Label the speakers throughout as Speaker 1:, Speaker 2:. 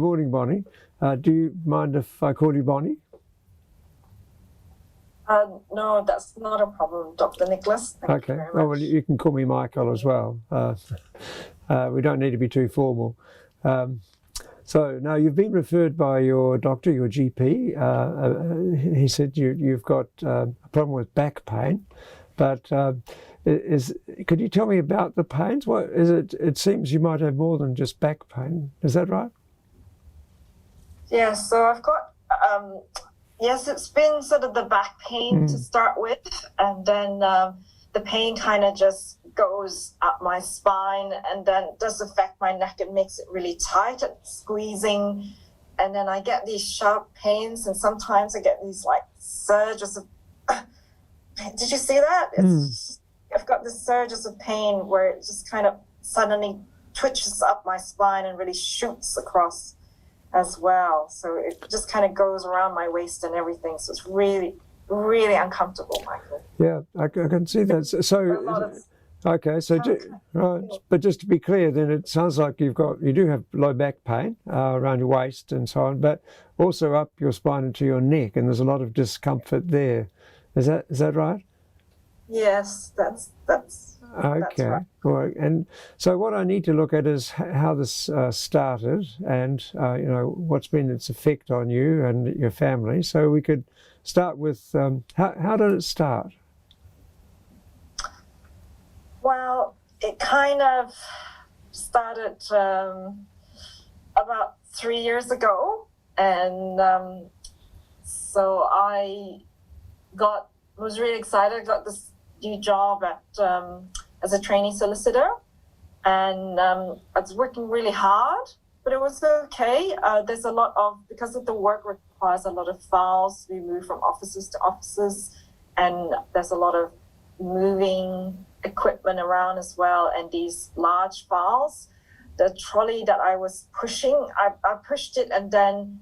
Speaker 1: morning, Bonnie. Do you mind if I call you Bonnie?
Speaker 2: No, that's not a problem, Dr. Nicholas. Thank you very much.
Speaker 1: Oh, well, you can call me Michael as well. We don't need to be too formal. So now you've been referred by your doctor, your GP. He said you've got a problem with back pain, but could you tell me about the pains? What is it? It seems you might have more than just back pain. Is that right?
Speaker 2: Yeah. So I've got yes, it's been sort of the back pain to start with, and then the pain kind of just goes up my spine, and then it does affect my neck. It makes it really tight and squeezing, and then I get these sharp pains, and sometimes I get these like surges of did you see that? I've got this surges of pain where it just kind of suddenly twitches up my spine and really shoots across as well. So it just kind of goes around my waist and everything. So it's really, really uncomfortable, Michael.
Speaker 1: Yeah, I can see that. So, okay, so right. But just to be clear, then it sounds like you do have low back pain around your waist and so on, but also up your spine into your neck, and there's a lot of discomfort there. Is that right?
Speaker 2: Yes, that's
Speaker 1: okay.
Speaker 2: That's right.
Speaker 1: All right. And so what I need to look at is how this started, and what's been its effect on you and your family. So we could start with how did it start?
Speaker 2: Well, it kind of started about 3 years ago, and so I was really excited. I got this new job as a trainee solicitor, and I was working really hard, but it was okay. There's a lot of, because of the work requires a lot of files. We move from offices to offices, and there's a lot of moving equipment around as well, and these large files. The trolley that I was pushing, I pushed it, and then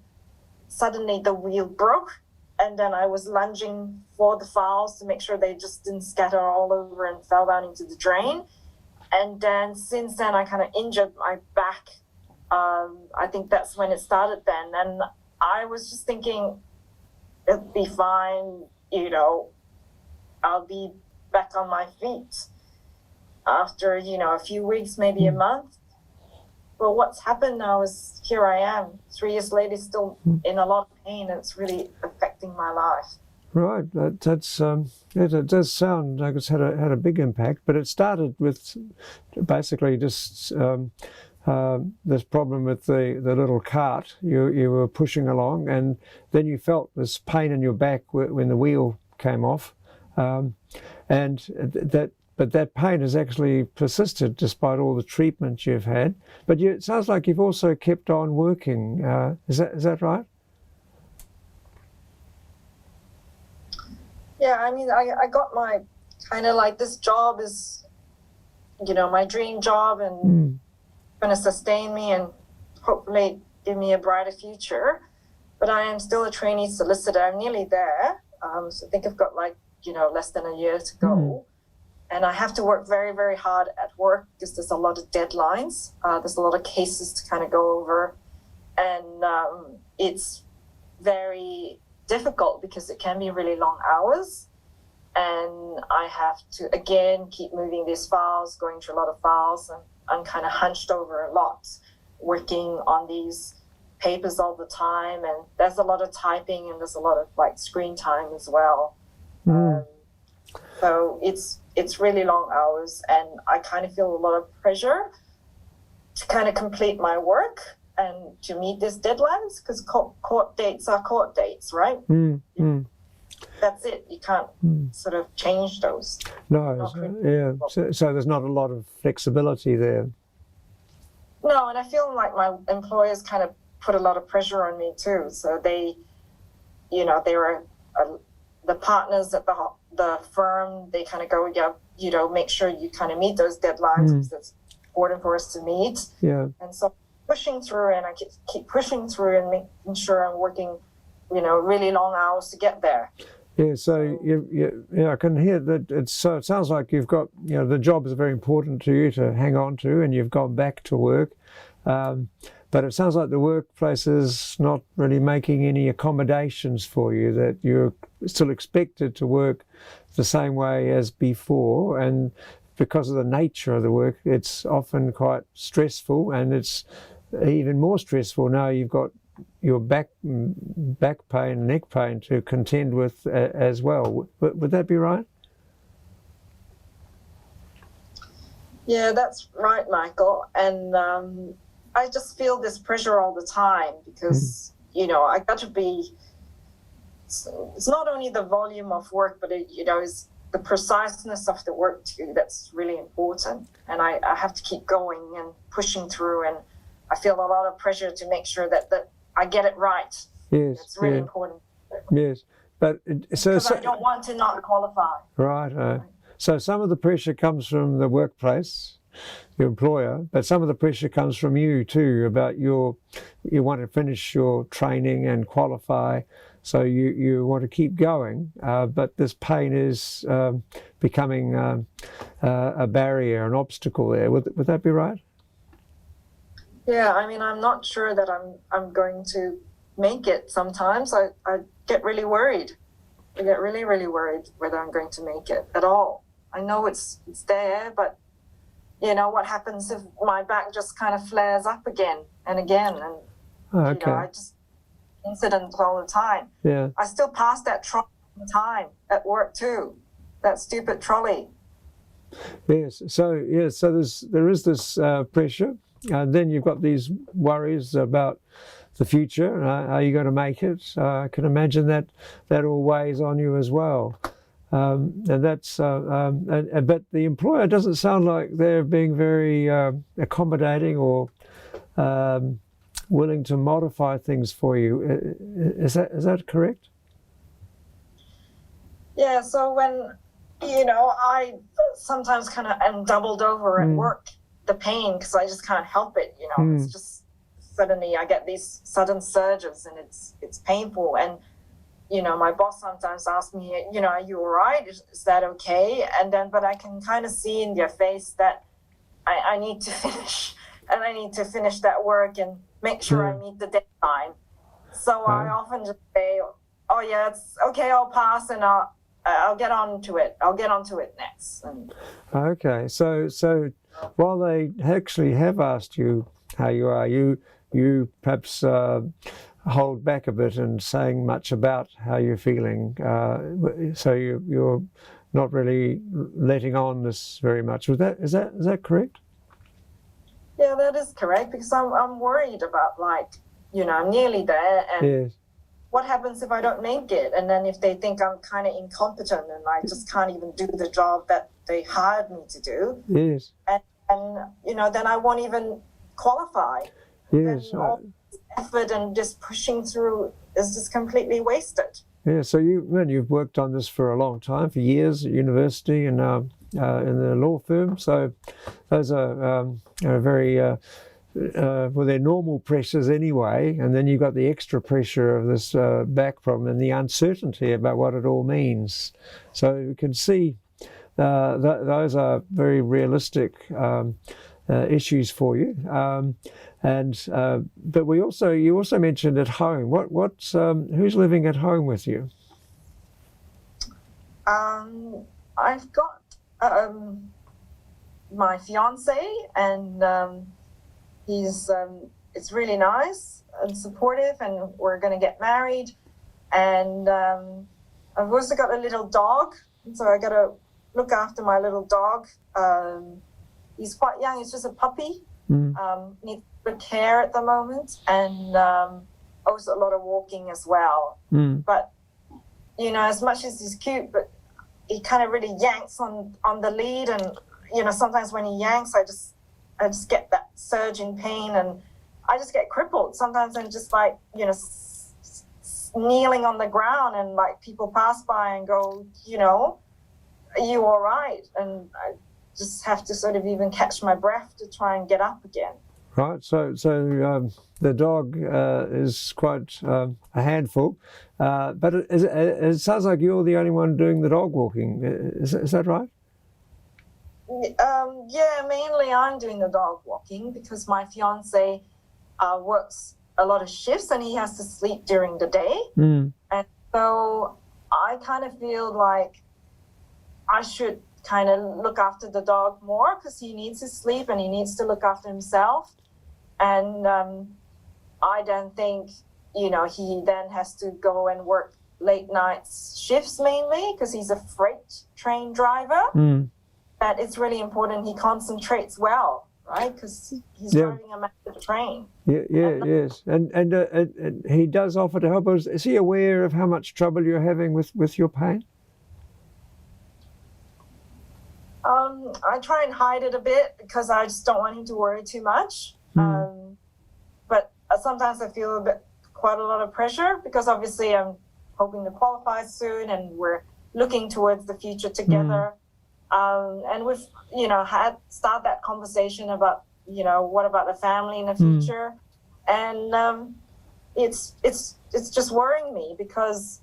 Speaker 2: suddenly the wheel broke, and then I was lunging for the files to make sure they just didn't scatter all over and fell down into the drain. And then since then, I kind of injured my back. I think that's when it started then. And I was just thinking, it'll be fine, I'll be back on my feet after, a few weeks, maybe a month. Well, what's happened now is here I am, 3 years later, still in a lot of pain, and it's really affecting my life.
Speaker 1: Right, it does sound like it's had a big impact, but it started with basically just this problem with the little cart you were pushing along, and then you felt this pain in your back when the wheel came off, But that pain has actually persisted despite all the treatment you've had. But it sounds like you've also kept on working. Is that right?
Speaker 2: Yeah, I mean, I got my kind of like, this job is, my dream job, and going to sustain me and hopefully give me a brighter future. But I am still a trainee solicitor. I'm nearly there. So I think I've got less than a year to go. And I have to work very, very hard at work because there's a lot of deadlines. There's a lot of cases to kind of go over. And it's very difficult because it can be really long hours. And I have to, again, keep moving these files, going through a lot of files. And I'm kind of hunched over a lot, working on these papers all the time. And there's a lot of typing, and there's a lot of screen time as well. So it's really long hours, and I kind of feel a lot of pressure to kind of complete my work and to meet these deadlines, because court dates are court dates, right? That's it. You can't sort of change those.
Speaker 1: No, So there's not a lot of flexibility there.
Speaker 2: No, and I feel like my employers kind of put a lot of pressure on me too. So they were the partners at the firm. They kind of go, make sure you kind of meet those deadlines because it's important for us to meet.
Speaker 1: Yeah.
Speaker 2: And so pushing through, and I keep pushing through and making sure I'm working, really long hours to get there.
Speaker 1: Yeah, so I can hear that. So it sounds like you've got, the job is very important to you to hang on to, and you've gone back to work. But it sounds like the workplace is not really making any accommodations for you, that you're still expected to work the same way as before, and because of the nature of the work, it's often quite stressful, and it's even more stressful now you've got your back pain, neck pain to contend with as well. Would that be right?
Speaker 2: Yeah, that's right, Michael. And I just feel this pressure all the time because, I got to be, it's not only the volume of work, but it's the preciseness of the work too that's really important. And I have to keep going and pushing through, and I feel a lot of pressure to make sure that I get it right.
Speaker 1: Yes,
Speaker 2: it's really important.
Speaker 1: Yes, but so
Speaker 2: I don't want to not qualify.
Speaker 1: Right. So some of the pressure comes from the workplace, your employer, but some of the pressure comes from you too, about you want to finish your training and qualify, so you want to keep going, but this pain is becoming a barrier, an obstacle there. Would that be right?
Speaker 2: Yeah, I mean, I'm not sure that I'm going to make it sometimes. I get really worried. I get really, really worried whether I'm going to make it at all. I know it's there, but what happens if my back just kind of flares up again and again, and I just incidents all the time.
Speaker 1: Yeah.
Speaker 2: I still pass that trolley all the time at work too. That stupid trolley.
Speaker 1: Yes. So there is this pressure, and then you've got these worries about the future. Are you going to make it? I can imagine that all weighs on you as well. And that's but the employer doesn't sound like they're being very accommodating or willing to modify things for you. Is that correct?
Speaker 2: Yeah. So when I sometimes kind of am doubled over at work, the pain, because I just can't help it. It's just suddenly I get these sudden surges, and it's painful. And my boss sometimes asks me, are you all right? Is that okay? But I can kind of see in their face that I need to finish, and I need to finish that work and make sure I meet the deadline. So I often just say, oh yeah, it's okay, I'll pass, and I'll get on to it. I'll get onto it next.
Speaker 1: Okay, so while they actually have asked you how you are, you perhaps hold back a bit in saying much about how you're feeling. So you're not really letting on this very much. Is that correct?
Speaker 2: Yeah, that is correct, because I'm worried about, I'm nearly there, and
Speaker 1: yes.
Speaker 2: What happens if I don't make it? And then if they think I'm kind of incompetent and I just can't even do the job that they hired me to do.
Speaker 1: Yes.
Speaker 2: And then I won't even qualify.
Speaker 1: Yes.
Speaker 2: And all this effort and just pushing through is just completely wasted.
Speaker 1: Yeah. So you've worked on this for a long time, for years at university and in the law firm. So those are very they're normal pressures anyway, and then you've got the extra pressure of this back problem and the uncertainty about what it all means. So you can see those are very realistic issues for you. But you also mentioned at home. Who's living at home with you?
Speaker 2: I've got my fiance, and he's it's really nice and supportive, and we're going to get married. And I've also got a little dog, so I got to look after my little dog. He's quite young; he's just a puppy. Needs good care at the moment, and also a lot of walking as well. But as much as he's cute, but he kind of really yanks on the lead, and sometimes when he yanks, I just get that surge in pain, and I just get crippled. Sometimes I'm just kneeling on the ground, and people pass by and go, are you all right? And I just have to sort of even catch my breath to try and get up again.
Speaker 1: Right. So the dog is quite a handful, but it sounds like you're the only one doing the dog walking. Is that right?
Speaker 2: Yeah, mainly I'm doing the dog walking, because my fiance, works a lot of shifts and he has to sleep during the day.
Speaker 1: Mm.
Speaker 2: And so I kind of feel like I should kind of look after the dog more because he needs his sleep and he needs to look after himself. And I don't think, you know, he then has to go and work late night shifts mainly because he's a freight train driver.
Speaker 1: Mm.
Speaker 2: That it's really important he concentrates well, right? Because he's
Speaker 1: Yeah.
Speaker 2: driving a massive train.
Speaker 1: Yes. And he does offer to help us. Is he aware of how much trouble you're having with your pain?
Speaker 2: I try and hide it a bit because I just don't want him to worry too much. But sometimes I feel quite a lot of pressure because obviously I'm hoping to qualify soon and we're looking towards the future together. And we've, you know, start that conversation about, you know, what about the family in the future? And it's just worrying me because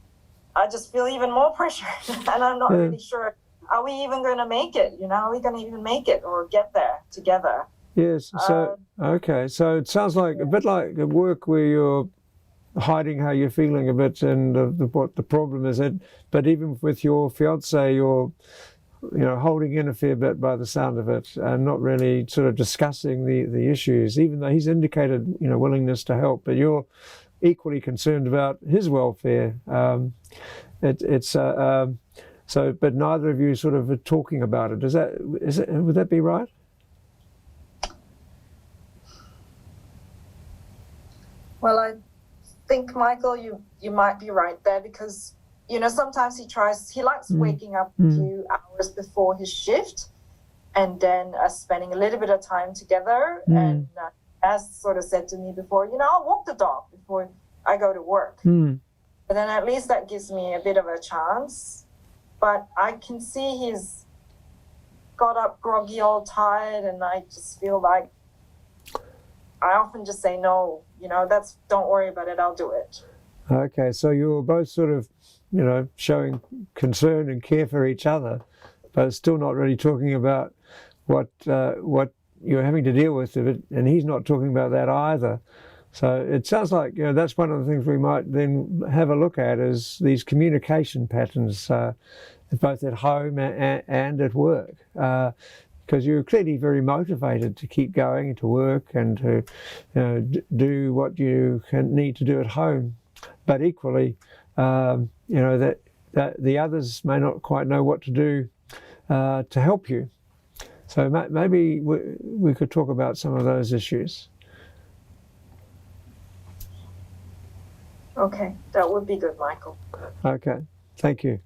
Speaker 2: I just feel even more pressure and I'm not really sure. Are we even going to make it? You know, are we going to even make it or get there together?
Speaker 1: Yes. So, okay. So it sounds like a bit like a work where you're hiding how you're feeling a bit and what the problem is. But even with your fiance, you're, you know, holding in a fair bit by the sound of it and not really sort of discussing the issues, even though he's indicated, you know, willingness to help, but you're equally concerned about his welfare. So, but neither of you sort of are talking about it. Would that be right?
Speaker 2: Well, I think, Michael, you might be right there because, you know, sometimes he likes waking up a few hours before his shift and then spending a little bit of time together. And as sort of said to me before, you know, I'll walk the dog before I go to work. But then at least that gives me a bit of a chance. But I can see he's got up groggy, all tired, and I just feel like I often just say, no, you know, don't worry about it, I'll do it.
Speaker 1: Okay, so you're both sort of, you know, showing concern and care for each other, but still not really talking about what you're having to deal with, and he's not talking about that either. So it sounds like, you know, that's one of the things we might then have a look at is these communication patterns, both at home and at work, because you're clearly very motivated to keep going to work and to, you know, do what you need to do at home, but equally, you know, that the others may not quite know what to do to help you. So maybe we could talk about some of those issues.
Speaker 2: Okay, that would be good, Michael.
Speaker 1: Okay, thank you.